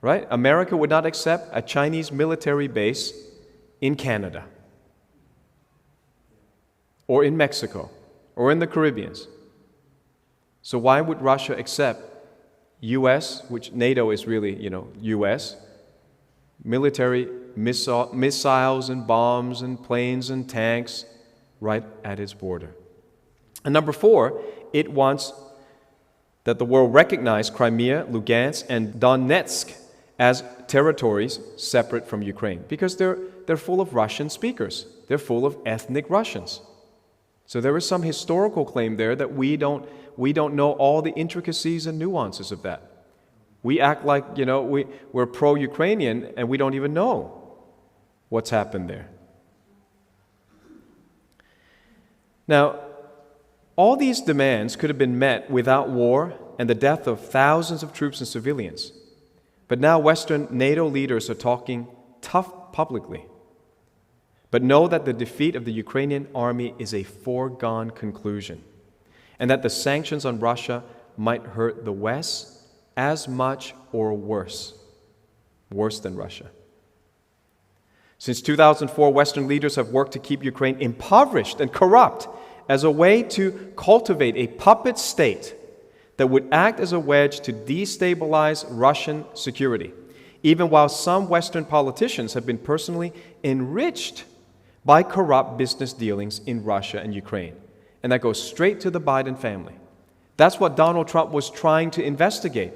right? America would not accept a Chinese military base in Canada or in Mexico or in the Caribbean. So why would Russia accept U.S., which NATO is really, U.S., military missiles and bombs and planes and tanks right at its border? And number 4, it wants that the world recognize Crimea, Lugansk, and Donetsk as territories separate from Ukraine, because they're full of Russian speakers. They're full of ethnic Russians. So there is some historical claim there that we don't know all the intricacies and nuances of that. We act like, we're pro-Ukrainian and we don't even know what's happened there. Now, all these demands could have been met without war and the death of thousands of troops and civilians. But now Western NATO leaders are talking tough publicly. But know that the defeat of the Ukrainian army is a foregone conclusion, and that the sanctions on Russia might hurt the West as much or worse than Russia. Since 2004, Western leaders have worked to keep Ukraine impoverished and corrupt as a way to cultivate a puppet state that would act as a wedge to destabilize Russian security, even while some Western politicians have been personally enriched by corrupt business dealings in Russia and Ukraine. And that goes straight to the Biden family. That's what Donald Trump was trying to investigate.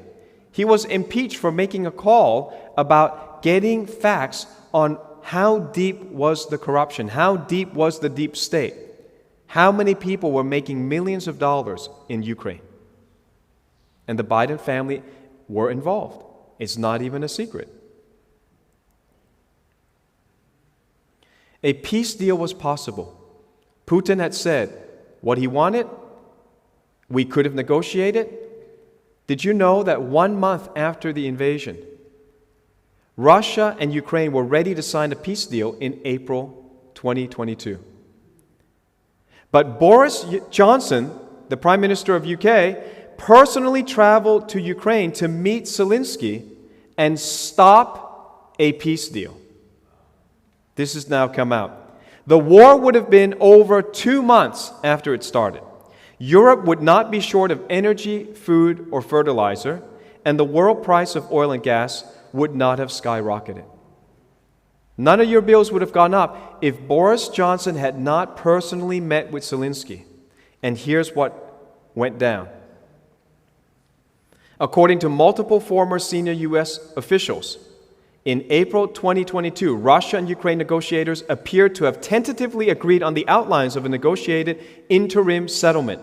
He was impeached for making a call about getting facts on how deep was the corruption, how deep was the deep state, how many people were making millions of dollars in Ukraine. And the Biden family were involved. It's not even a secret. A peace deal was possible. Putin had said what he wanted. We could have negotiated. Did you know that 1 month after the invasion, Russia and Ukraine were ready to sign a peace deal in April 2022? But Boris Johnson, the Prime Minister of UK, personally traveled to Ukraine to meet Zelensky and stop a peace deal. This has now come out. The war would have been over 2 months after it started. Europe would not be short of energy, food, or fertilizer, and the world price of oil and gas would not have skyrocketed. None of your bills would have gone up if Boris Johnson had not personally met with Zelensky. And here's what went down. According to multiple former senior U.S. officials, in April 2022, Russia and Ukraine negotiators appeared to have tentatively agreed on the outlines of a negotiated interim settlement.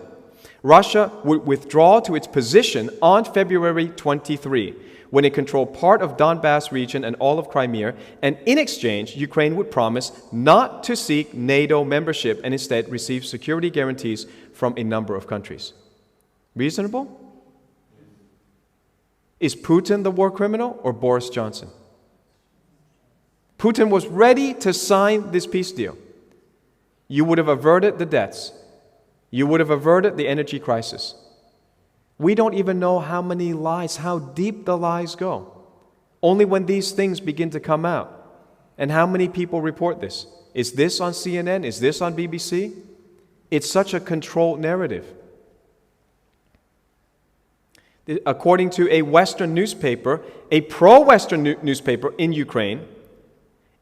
Russia would withdraw to its position on February 23, when it controlled part of Donbass region and all of Crimea, and in exchange, Ukraine would promise not to seek NATO membership and instead receive security guarantees from a number of countries. Reasonable? Is Putin the war criminal or Boris Johnson? Putin was ready to sign this peace deal. You would have averted the deaths. You would have averted the energy crisis. We don't even know how many lies, how deep the lies go. Only when these things begin to come out. And how many people report this? Is this on CNN? Is this on BBC? It's such a controlled narrative. According to a Western newspaper, a pro-Western newspaper in Ukraine,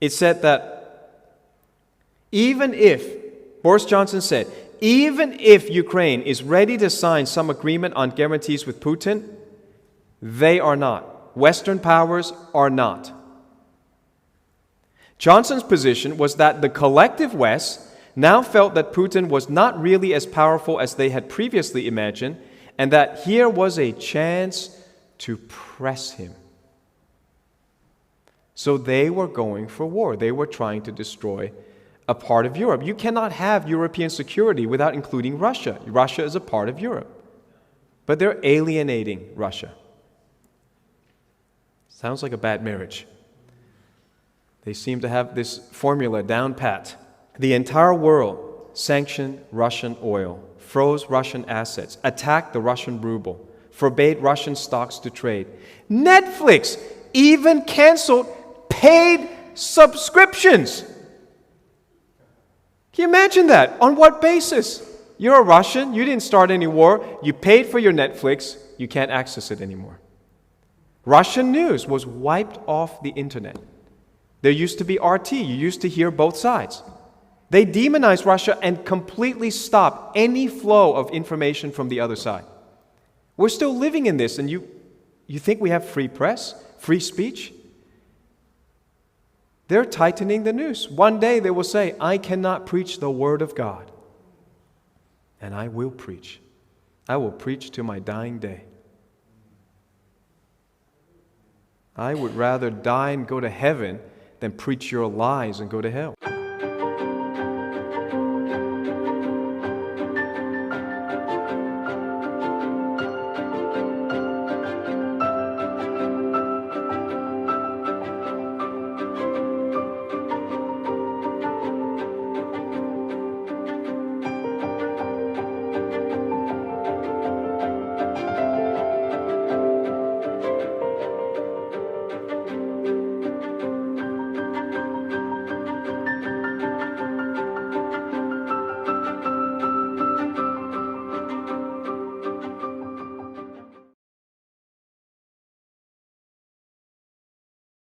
it said that even if, Boris Johnson said, even if Ukraine is ready to sign some agreement on guarantees with Putin, they are not. Western powers are not. Johnson's position was that the collective West now felt that Putin was not really as powerful as they had previously imagined, and that here was a chance to press him. So they were going for war. They were trying to destroy a part of Europe. You cannot have European security without including Russia. Russia is a part of Europe. But they're alienating Russia. Sounds like a bad marriage. They seem to have this formula down pat. The entire world sanctioned Russian oil, froze Russian assets, attacked the Russian ruble, forbade Russian stocks to trade. Netflix even canceled paid subscriptions. Can you imagine that? On what basis? You're a Russian, you didn't start any war, you paid for your Netflix, you can't access it anymore. Russian news was wiped off the internet. There used to be RT, you used to hear both sides. They demonized Russia and completely stopped any flow of information from the other side. We're still living in this, and you think we have free press, free speech? They're tightening the noose. One day they will say, I cannot preach the word of God. And I will preach. I will preach to my dying day. I would rather die and go to heaven than preach your lies and go to hell.